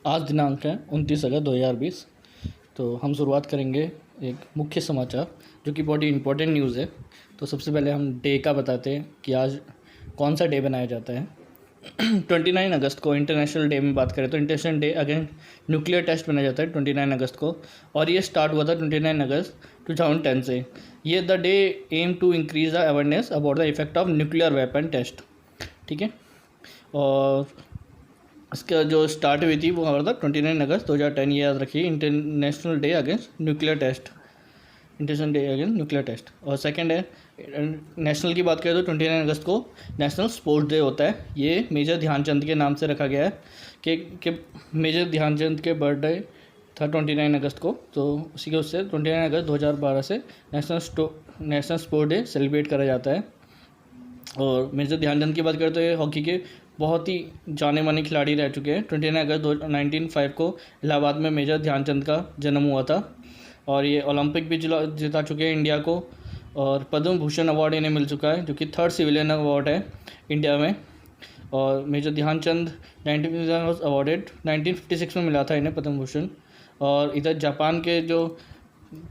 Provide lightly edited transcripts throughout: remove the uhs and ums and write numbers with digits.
आज दिनांक है 29 अगस्त 2020। तो हम शुरुआत करेंगे एक मुख्य समाचार जो कि बहुत ही इम्पोर्टेंट न्यूज़ है। तो सबसे पहले हम डे का बताते हैं कि आज कौन सा डे बनाया जाता है। 29 अगस्त को इंटरनेशनल डे में बात करें तो international day against nuclear test बनाया जाता है 29 अगस्त को, और ये स्टार्ट हुआ था 29 अगस्त 2010 से। ये the day aim to increase the awareness about the effect of nuclear weapon test. ठीक है, और इसका जो स्टार्ट हुई थी वो हमारा था 29 अगस्त 2010। ये याद रखिए, international day against nuclear test, international day against nuclear test. और सेकंड है नेशनल की बात करें तो 29 अगस्त को नेशनल स्पोर्ट्स डे होता है। ये मेजर ध्यानचंद के नाम से रखा गया है कि मेजर ध्यानचंद के बर्थडे था 29 अगस्त को, तो उसी के उससे 29 अगस्त 2012 से नेशनल स्पोर्ट्स डे सेलिब्रेट करा जाता है। और मेजर ध्यानचंद की बात करें तो ये हॉकी के बहुत ही जाने माने खिलाड़ी रह चुके हैं। 29 अगस्त 1905 को इलाहाबाद में मेजर ध्यानचंद का जन्म हुआ था, और ये ओलंपिक भी जिता चुके हैं इंडिया को, और पद्म भूषण अवार्ड इन्हें मिल चुका है जो कि 3rd सिविलियन अवार्ड है इंडिया में। और मेजर ध्यानचंद 1957 वॉज अवार्डेड, 1956 में मिला था इन्हें पद्म भूषण। और इधर जापान के जो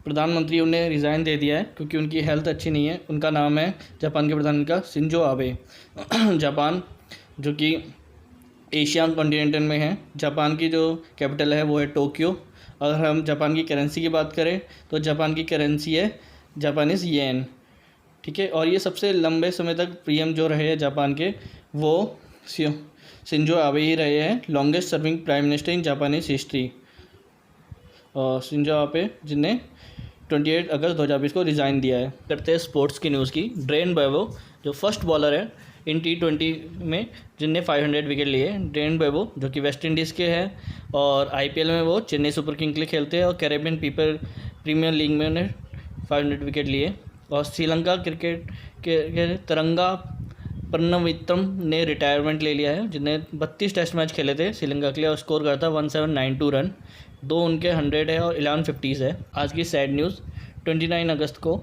प्रधानमंत्री उन्हें रिज़ाइन दे दिया है क्योंकि उनकी हेल्थ अच्छी नहीं है। उनका नाम है जापान के प्रधानमंत्री का शिंजो आबे। जापान जो कि एशिया कॉन्टिनेंट में है, जापान की जो कैपिटल है वो है टोक्यो। अगर हम जापान की करेंसी की बात करें तो जापान की करेंसी है जापानीज़ येन। ठीक है, और ये सबसे लंबे समय तक पीएम जो रहे हैं जापान के वो शिंजो आबे ही रहे हैं, longest serving prime minister in Japanese history. और शिंजो आबे जिन्हें 28 अगस्त 2020 को रिज़ाइन दिया है। करते हैं स्पोर्ट्स की न्यूज़ की। ड्रेन ब्रेवो जो फर्स्ट बॉलर है इन T20 में जिनने 500 विकेट लिए। ड्रेन ब्रेवो जो कि वेस्ट इंडीज़ के हैं, और IPL में वो चेन्नई सुपर किंग के लिए खेलते हैं, और कैरेबियन प्रीमियर लीग में उन्हें 500 विकेट लिए। और श्रीलंका क्रिकेट के तरंगा पन्नवित्रम ने रिटायरमेंट ले लिया है, जिन्हें 32 टेस्ट मैच खेले थे श्रीलंका के लिए, और स्कोर करता 1792 रन। 2 उनके 100 है और 11 50s है। आज की सैड न्यूज़ 29 अगस्त को,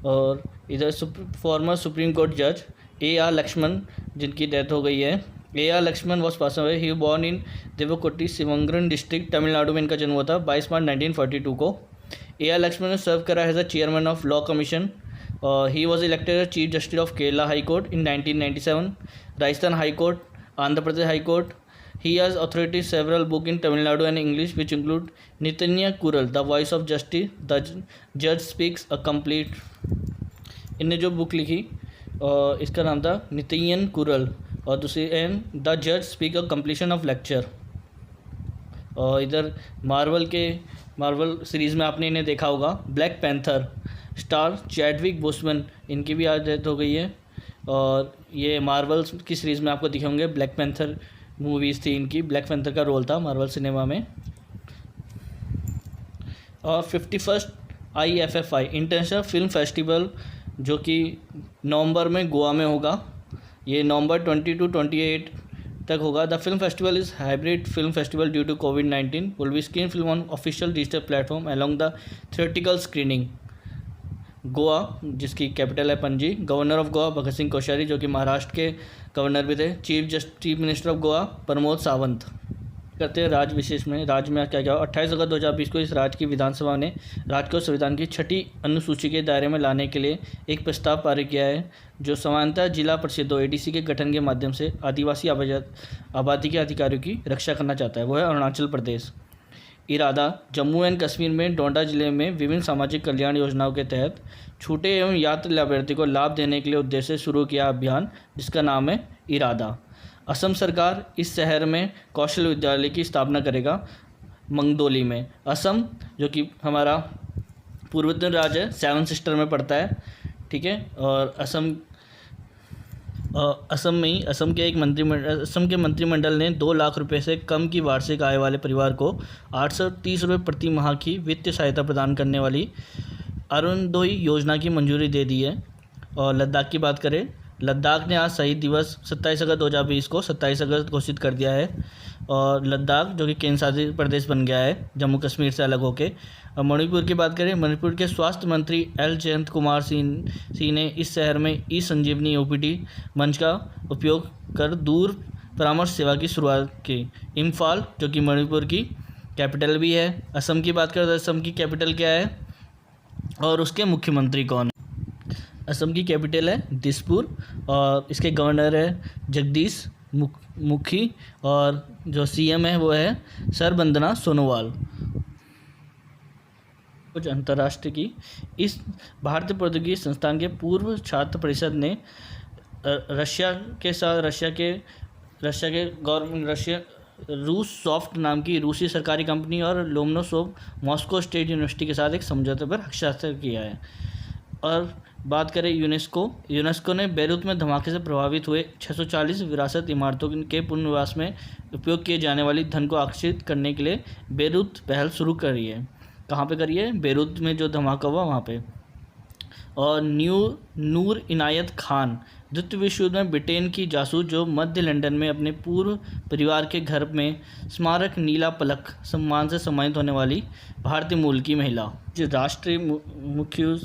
और इधर फॉर्मर सुप्रीम कोर्ट जज A.R. लक्ष्मण जिनकी डेथ हो गई है। A.R. Lakshman was pass away, he born in देवकोट्टी शिवंगरन district Tamil Nadu में इनका जन्म हुआ था 22 मार्च 1942 को। A.R. लक्ष्मण ने सर्व करा as a chairman of law commission. He was elected as chief justice of Kerala high court in 1997, Rajasthan high court, Andhra Pradesh high court. He has authored several books in Tamil Nadu and English which include Nitanya Kural, The Voice of Justice, The Judge Speaks a Complete। इनने जो book लिखी इसका नाम था नितियन कुरल, और दूसरी and the जज speak a completion of lecture. और इधर मार्वल सीरीज़ में आपने इन्हें देखा होगा। Black panther star Chadwick Boseman, इनकी भी आज डेथ हो गई है, और ये मार्वल की सीरीज़ में आपको दिखे होंगे। ब्लैक पैंथर मूवीज़ थी इनकी, ब्लैक पैंथर का रोल था मार्वल सिनेमा में। और 51st IFFI international film festival जो कि नवंबर में गोवा में होगा, ये नवंबर 20 to 28 तक होगा। The film festival is hybrid film festival due to COVID-19 will be screen film on official digital platform along the theatrical screening. Goa जिसकी कैपिटल है पणजी। गवर्नर ऑफ गोवा भगत सिंह कोश्यारी जो कि महाराष्ट्र के गवर्नर भी थे। Chief minister of Goa Pramod Sawant. करते हैं राज्य विशेष में। राज्य में क्या क्या 28 अगस्त 2020 को इस राज्य की विधानसभा ने राज्य को संविधान की 6ठी अनुसूची के दायरे में लाने के लिए एक प्रस्ताव पारित किया है, जो समानता जिला परिषदों ADC के गठन के माध्यम से आदिवासी आबादी के अधिकारियों की रक्षा करना चाहता है। वो है अरुणाचल प्रदेश। इरादा जम्मू एंड कश्मीर में डोडा जिले में विभिन्न सामाजिक कल्याण योजनाओं के तहत छूटे एवं यात्री लाभार्थी को लाभ देने के लिए उद्देश्य से शुरू किया अभियान जिसका नाम है इरादा। असम सरकार इस शहर में कौशल विद्यालय की स्थापना करेगा मंगदोली में। असम जो कि हमारा पूर्वोत्तर राज्य है, 7 सिस्टर में पड़ता है। ठीक है, और असम के मंत्रिमंडल ने 2 लाख रुपए से कम की वार्षिक आय वाले परिवार को 830 रुपये प्रति माह की वित्तीय सहायता प्रदान करने वाली अरुणोदय योजना की मंजूरी दे दी है। और लद्दाख की बात करें, लद्दाख ने आज शहीद दिवस 27 अगस्त 2020 को 27 अगस्त घोषित कर दिया है, और लद्दाख जो कि केंद्र शासित प्रदेश बन गया है जम्मू कश्मीर से अलग होके। और मणिपुर की बात करें, मणिपुर के स्वास्थ्य मंत्री एल जयंत कुमार सिंह ने इस शहर में ई संजीवनी OPD मंच का उपयोग कर दूर परामर्श सेवा की शुरुआत की। इम्फाल जो कि मणिपुर की कैपिटल भी है। असम की बात करें तो असम की कैपिटल क्या है और उसके मुख्यमंत्री कौन है? असम की कैपिटल है दिसपुर और इसके गवर्नर है जगदीश मुखी और जो सीएम है वो है सरबंदना सोनोवाल। कुछ अंतर्राष्ट्रीय की, इस भारतीय प्रौद्योगिकी संस्थान के पूर्व छात्र परिषद ने रशिया के गवर्नमेंट रूस सॉफ्ट नाम की रूसी सरकारी कंपनी और लोमनोसोव मॉस्को स्टेट यूनिवर्सिटी के साथ एक समझौते पर हस्ताक्षर किया है। और बात करें यूनेस्को ने बेरूत में धमाके से प्रभावित हुए 640 विरासत इमारतों के पुनर्वास में उपयोग किए जाने वाली धन को आकर्षित करने के लिए बेरूत पहल शुरू करी है। कहाँ पे करी है? बेरूत में जो धमाका हुआ वहाँ पे। और नूर इनायत खान द्वितीय विश्व युद्ध में ब्रिटेन की जासूस जो मध्य लंदन में अपने पूर्व परिवार के घर में स्मारक नीला पलक सम्मान से सम्मानित होने वाली भारतीय मूल की महिला। जो राष्ट्रीय मुख्य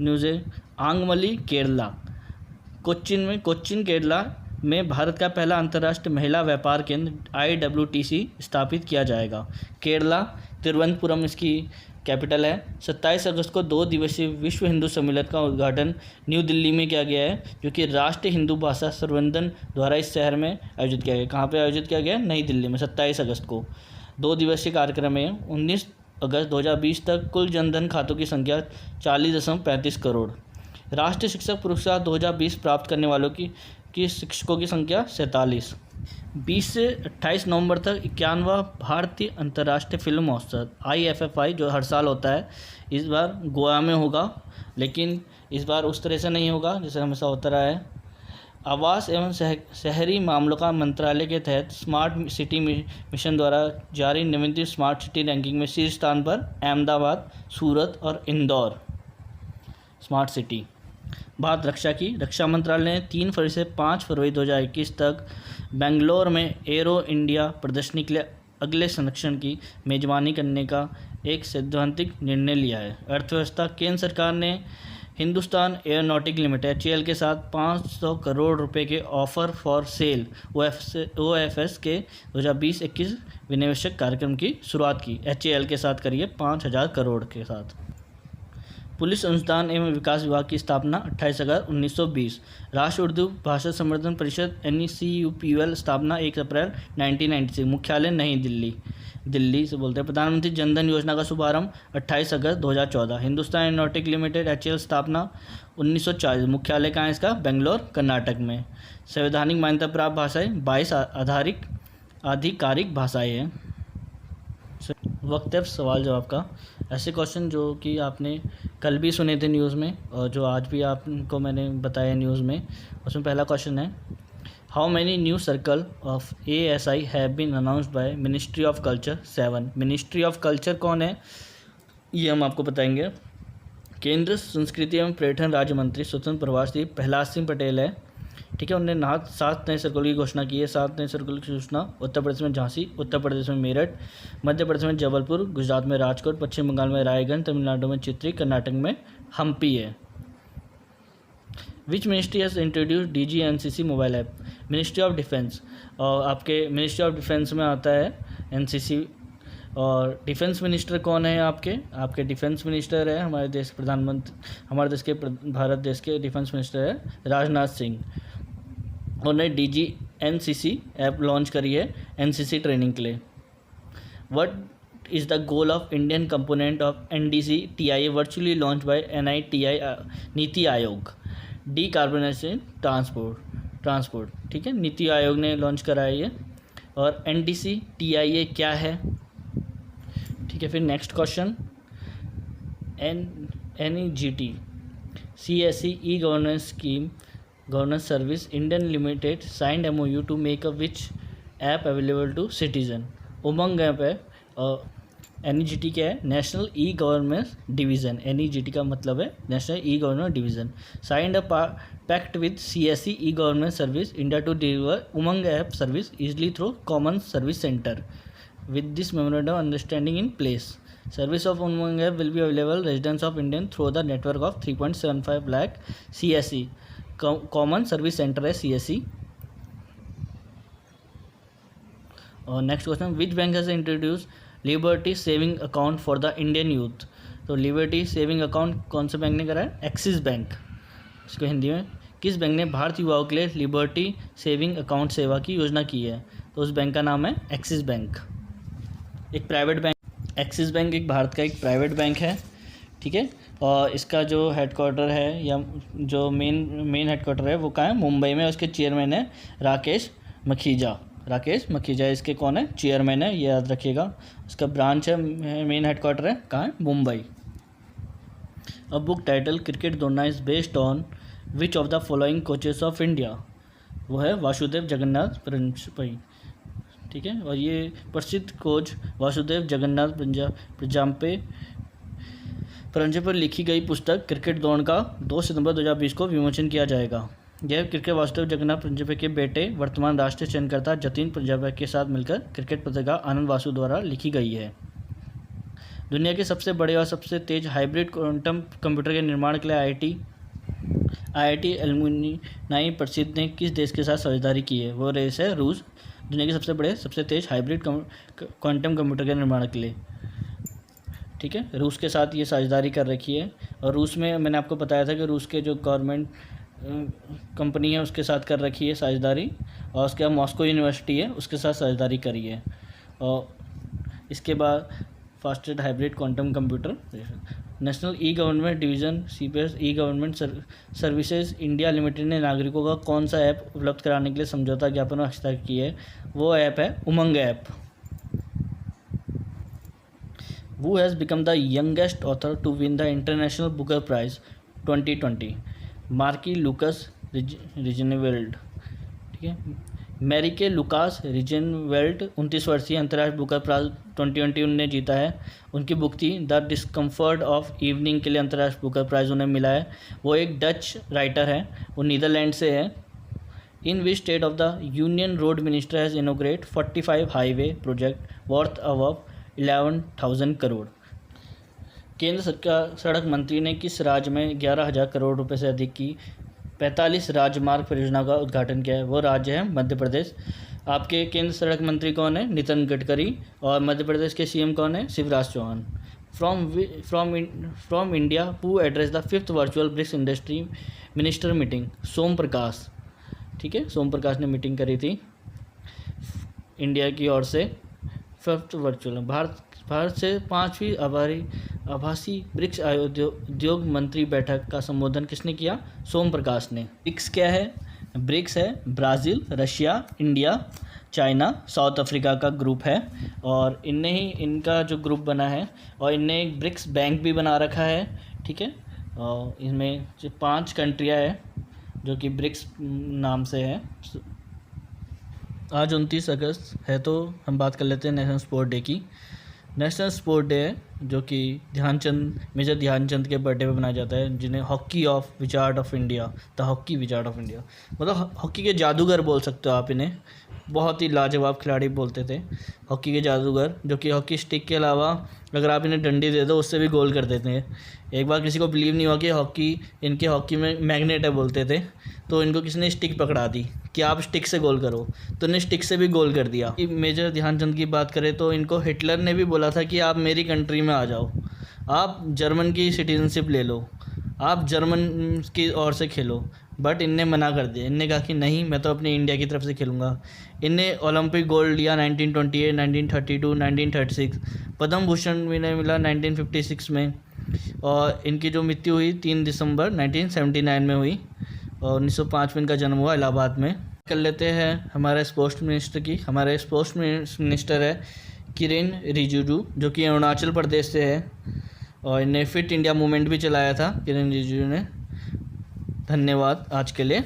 न्यूज़ है आंगमली केरला। कोच्चिन केरला में भारत का पहला अंतर्राष्ट्रीय महिला व्यापार केंद्र IWTC स्थापित किया जाएगा। केरला तिरुवनंतपुरम इसकी कैपिटल है। 27 अगस्त को 2 दिवसीय विश्व हिंदू सम्मेलन का उद्घाटन न्यू दिल्ली में किया गया है, जो कि राष्ट्रीय हिंदू भाषा संवर्धन द्वारा इस शहर में आयोजित किया गया। कहाँ पे आयोजित किया गया? नई दिल्ली में 27 अगस्त को। 2 दिवसीय कार्यक्रम में 19 अगस्त 2020 तक कुल जनधन खातों की संख्या 40.35 करोड़। राष्ट्रीय शिक्षक पुरस्कार 2020 प्राप्त करने वालों की शिक्षकों की संख्या 47। 20 से 28 नवंबर तक 51वां भारतीय अंतर्राष्ट्रीय फिल्म महोत्सव IFFI जो हर साल होता है, इस बार गोवा में होगा, लेकिन इस बार उस तरह से नहीं होगा जैसे हमेशा होता रहा है। आवास एवं शहरी मामलों का मंत्रालय के तहत स्मार्ट सिटी मिशन द्वारा जारी नवीनतम स्मार्ट सिटी रैंकिंग में शीर्ष स्थान पर अहमदाबाद, सूरत और इंदौर स्मार्ट सिटी। बात रक्षा मंत्रालय ने 3 फरवरी से 5 फरवरी 2021 तक बेंगलोर में एरो इंडिया प्रदर्शनी के लिए अगले संरक्षण की मेजबानी करने का एक सैद्धांतिक निर्णय लिया है। अर्थव्यवस्था, केंद्र सरकार ने हिंदुस्तान एयरोनॉटिक लिमिटेड HAL के साथ 500 करोड़ रुपए के ऑफर फॉर सेल OFS के 2020-21 विनिवेशक कार्यक्रम की शुरुआत की। HAL के साथ करिए 5000 करोड़ के साथ। पुलिस अनुसंधान एवं विकास विभाग की स्थापना 28 अगस्त 1920। राष्ट्रीय उर्दू भाषा संवर्धन परिषद NECUPL स्थापना 1 अप्रैल 1996। मुख्यालय नई दिल्ली से बोलते हैं। प्रधानमंत्री जनधन योजना का शुभारंभ 28 अगस्त 2014। हिंदुस्तान एयरोनॉटिक लिमिटेड HAL स्थापना 1940। मुख्यालय कहाँ है इसका? बेंगलोर कर्नाटक में। संवैधानिक मान्यता प्राप्त भाषाएं 22 आधिकारिक भाषाएं हैं। वक्त है सवाल जवाब का। ऐसे क्वेश्चन जो कि आपने कल भी सुने थे न्यूज़ में और जो आज भी आपको मैंने बताया न्यूज़ में, उसमें पहला क्वेश्चन है how many new circle of ASI have been announced by ministry of culture? 7। Ministry of culture कौन है ये हम आपको बताएंगे। केंद्र संस्कृति एवं पर्यटन राज्य मंत्री स्वतंत्र प्रभार श्री प्रहलाद सिंह पटेल है, ठीक है। उन्होंने 7 नए सर्कल की घोषणा की है। 7 नए सर्कल की सूचना उत्तर प्रदेश में झांसी, उत्तर प्रदेश में मेरठ, मध्य प्रदेश में जबलपुर, गुजरात में राजकोट, पश्चिम बंगाल में रायगंज, तमिलनाडु में चित्री, कर्नाटक में हम्पी है। Which ministry has introduce DGNCC mobile app? Ministry of defence. और आपके मिनिस्ट्री ऑफ डिफेंस में आता है NCC। और डिफेंस मिनिस्टर कौन है? आपके डिफेंस मिनिस्टर है हमारे देश के प्रधानमंत्री, भारत देश के डिफेंस मिनिस्टर है राजनाथ सिंह। उन्होंने DGNCC ऐप लॉन्च करी है NCC ट्रेनिंग के लिए। What is the goal of Indian component of NDC TIA virtually launch by NITI NITI Aayog? Decarbonisation transport, ठीक है, नीति आयोग ने लॉन्च कराई है। और NDC TIA क्या है? ठीक है। फिर next question, NEGT CSE E-Governance Scheme Governance Service Indian Limited signed MOU to make a which app available to citizen? Umang app है। और NEGT क्या है? National e governance division. NEGT का मतलब है national e governance division. Signed a pact with CSE e governance service India to deliver Umang app service easily through common service centre. With this memorandum understanding in place, service of Umang app will be available residents of Indian through the network of 3.75 lakh CSE Common Service Center है CSE। और next question, which bank has introduce liberty saving account for the Indian youth. तो liberty saving account कौन से bank ने करा है? Axis bank. इसको हिंदी में, किस बैंक ने भारतीय युवाओं के लिए लिबर्टी सेविंग अकाउंट सेवा की योजना की है? तो उस बैंक का नाम है एक्सिस बैंक, एक प्राइवेट बैंक। एक्सिस बैंक एक भारत का एक प्राइवेट बैंक है, ठीक है। और इसका जो हेडक्वार्टर है या जो मेन हेडक्वार्टर है वो कहाँ है? मुंबई में। उसके चेयरमैन है राकेश मखीजा इसके कौन है? चेयरमैन है, ये याद रखिएगा। उसका ब्रांच है, मेन हेडक्वार्टर है कहाँ है? Mumbai. A book title cricket Drona is based on which of the following coaches of India. वो है वासुदेव जगन्नाथ पंजापी, ठीक है। और ये प्रसिद्ध कोच वासुदेव जगन्नाथ पंजापी पर लिखी गई पुस्तक क्रिकेट दौड़ का 2 सितंबर 2020 को विमोचन किया जाएगा। यह क्रिकेट वासुदेव जगन्नाथ पंजाबी के बेटे वर्तमान राष्ट्रीय चयनकर्ता जतिन पंजाबी के साथ मिलकर क्रिकेट पत्रिका आनंद वासु द्वारा लिखी गई है। दुनिया के सबसे बड़े और सबसे तेज हाइब्रिड क्वांटम कंप्यूटर के निर्माण के लिए आईआईटी एलुमनी परिषद ने किस देश के साथ साझेदारी की है? वो देश है रूस। दुनिया के सबसे बड़े सबसे तेज हाइब्रिड क्वांटम कंप्यूटर के निर्माण के लिए, ठीक है, रूस के साथ ये साझेदारी कर रखी है। और रूस में मैंने आपको बताया था कि रूस के जो गवर्नमेंट कंपनी है उसके साथ कर रखी है साझेदारी, और उसके बाद मॉस्को यूनिवर्सिटी है उसके साथ साझेदारी करी है। और इसके बाद fastest hybrid quantum computer, national e government division CPS e government services India limited ने नागरिकों का कौन सा ऐप उपलब्ध कराने के लिए समझौता ज्ञापन में हस्ताक्षर की है? वो ऐप है उमंग app. Who has become the youngest author to win the International Booker Prize 2020? Marieke Lucas Rijneveld, ठीक है। मैरिके लुकास रिजनवेल्ड 29 वर्षीय अंतर्राष्ट्रीय बुकर प्राइज 2020 उन्होंने जीता है। उनकी बुक थी द डिस्कम्फर्ट ऑफ इवनिंग के लिए अंतर्राष्ट्रीय बुकर प्राइज उन्हें मिला है। वो एक डच राइटर है, वो नीदरलैंड से है। In which state of the union road minister has inaugurate 45 highway project worth above 11,000 crore. केंद्र सरकार सड़क मंत्री ने किस राज्य में 11,000 करोड़ रुपए से अधिक की 45 राजमार्ग परियोजना का उद्घाटन किया है? वो राज्य है मध्य प्रदेश। आपके केंद्र सड़क मंत्री कौन है? नितिन गडकरी। और मध्य प्रदेश के सीएम कौन है? Shivraj Chouhan. From India who address the 5th virtual BRICS industry minister meeting? Som Prakash, ठीक है, सोम प्रकाश ने मीटिंग करी थी इंडिया की ओर से। 5th वर्चुअल भारत से 5वीं आभासी ब्रिक्स उद्योग मंत्री बैठक का संबोधन किसने किया? सोम प्रकाश ने। ब्रिक्स क्या है? ब्रिक्स है Brazil, Russia, India, China, south Africa का ग्रुप है। और इनका जो ग्रुप बना है, और इनने एक ब्रिक्स बैंक भी बना रखा है, ठीक है। और इसमें जो 5 कंट्रियाँ हैं जो कि ब्रिक्स नाम से है। आज 29 अगस्त है, तो हम बात कर लेते हैं नेशनल स्पोर्ट डे की। नेशनल स्पोर्ट डे है जो कि मेजर ध्यानचंद के बर्थडे पे मनाया जाता है, जिन्हें hockey of wizard of India, the hockey wizard of India, मतलब हॉकी के जादूगर बोल सकते हो आप इन्हें। बहुत ही लाजवाब खिलाड़ी बोलते थे, हॉकी के जादूगर, जो कि हॉकी स्टिक के अलावा अगर आप इन्हें डंडी दे दो उससे भी गोल कर देते हैं। एक बार किसी को बिलीव नहीं हुआ कि हॉकी में मैग्नेट है बोलते थे, तो इनको किसी ने स्टिक पकड़ा दी कि आप स्टिक से गोल करो, तो इन्हें स्टिक से भी गोल कर दिया। मेजर ध्यानचंद की बात करें तो इनको हिटलर ने भी बोला था कि आप मेरी कंट्री में आ जाओ, आप जर्मन की सिटीजनशिप ले लो, आप जर्मन की ओर से खेलो, बट इनने मना कर दिया। इनने कहा कि नहीं, मैं तो अपनी इंडिया की तरफ से खेलूँगा। इनने ओलंपिक गोल्ड लिया 1928, 1932, 1936, पद्म भूषण भी इन्हें मिला 1956 में। और इनकी जो मृत्यु हुई 3 दिसंबर 1979 में हुई, और 1905 में इनका जन्म हुआ इलाहाबाद में। कर लेते हैं हमारे स्पोर्ट्स मिनिस्टर की। हमारे स्पोर्ट्स मिनिस्टर है किरेन रिजिजू, जो कि अरुणाचल प्रदेश से है, और इन्हें फिट इंडिया मूवमेंट भी चलाया था किरेन रिजिजू ने। धन्यवाद आज के लिए।